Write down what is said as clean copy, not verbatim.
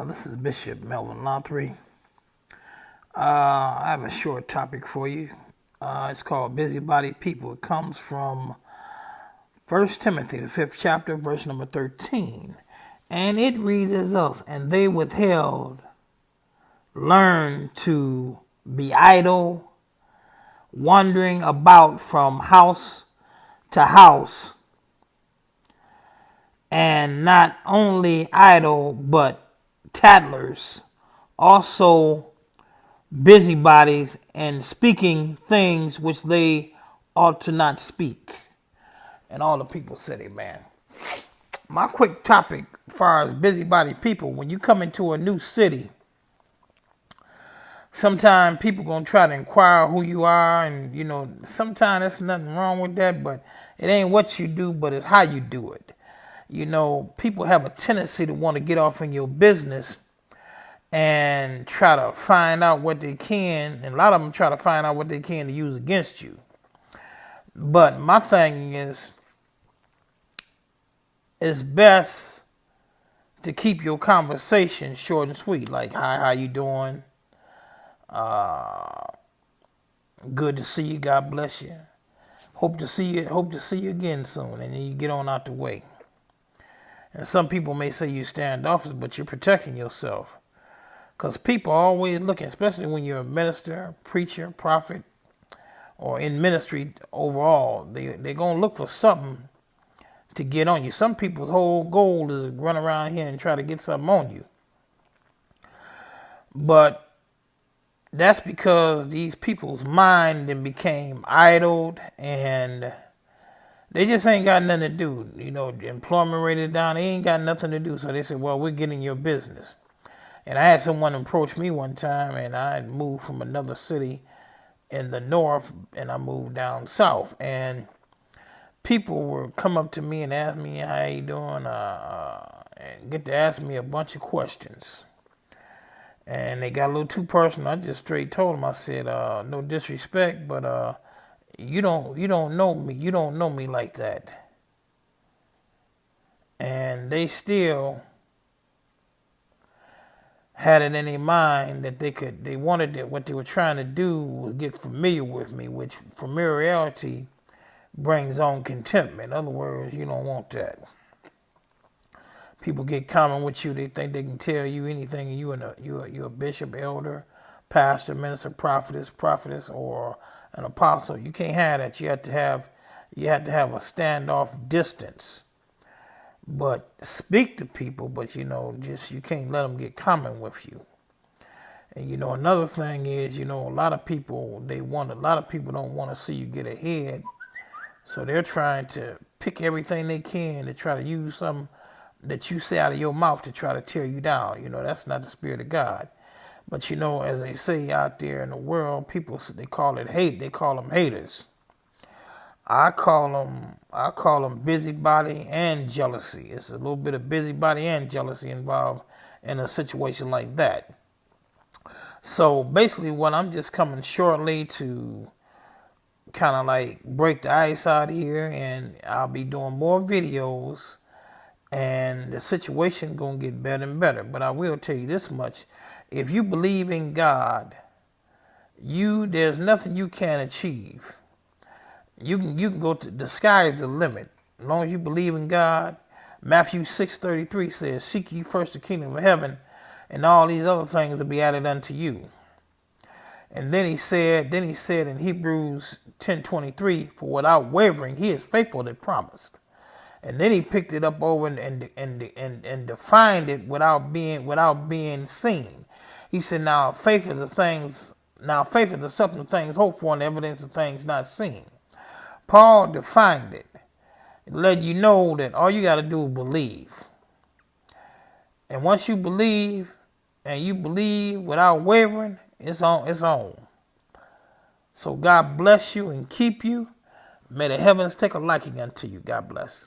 This is Bishop Melvin Lothry. I have a short topic for you. It's called Busybody People. It comes from 1 Timothy, the 5th chapter, verse number 13. And it reads as thus, and they withheld, learned to be idle, wandering about from house to house, and not only idle, but tattlers, also busybodies, and speaking things which they ought to not speak. And all the people said amen. My quick topic as far as busybody people, when you come into a new city, sometimes people going to try to inquire who you are, and sometimes there's nothing wrong with that, but it ain't what you do, but it's how you do it. People have a tendency to want to get off in your business and try to find out what they can, and a lot of them try to find out what they can to use against you. But my thing is, it's best to keep your conversation short and sweet, like, hi, how you doing? Good to see you, God bless you. Hope to see you again soon, and then you get on out the way. And some people may say you standoffish, but you're protecting yourself. Because people are always looking, especially when you're a minister, preacher, prophet, or in ministry overall, they're going to look for something to get on you. Some people's whole goal is to run around here and try to get something on you. But that's because these people's mind then became idled, and they just ain't got nothing to do. The employment rate is down. They ain't got nothing to do. So they said, well, we're getting your business. And I had someone approach me one time, and I moved from another city in the north, and I moved down south. And people would come up to me and ask me, how you doing? And get to ask me a bunch of questions. And they got a little too personal. I just straight told them, I said, no disrespect, but you don't know me. You don't know me like that. And they still had it in their mind that they wanted it. What they were trying to do was get familiar with me, which familiarity brings on contentment. In other words, you don't want that. People get common with you. They think they can tell you anything. You're a bishop, elder, pastor, minister, prophetess, or an apostle. You can't have that. You have to have a standoff distance. But speak to people, but you can't let them get common with you. And another thing is, a lot of people don't want to see you get ahead. So they're trying to pick everything they can to try to use something that you say out of your mouth to try to tear you down. That's not the spirit of God. But as they say out there in the world, people, they call it hate. They call them haters. I call them busybody and jealousy. It's a little bit of busybody and jealousy involved in a situation like that. So basically, what I'm just coming shortly to kind of like break the ice out here, and I'll be doing more videos, and the situation gonna get better and better. But I will tell you this much: if you believe in God, there's nothing you can't achieve. You can go to the sky is the limit. As long as you believe in God. Matthew 6:33 says, seek ye first the kingdom of heaven, and all these other things will be added unto you. And then he said in Hebrews 10:23, for without wavering, he is faithful that promised. And then he picked it up over and defined it without being seen. He said, now faith is the substance of things hoped for, and the evidence of things not seen. Paul defined it. It let you know that all you got to do is believe. And once you believe, and you believe without wavering, it's on. So God bless you and keep you. May the heavens take a liking unto you. God bless.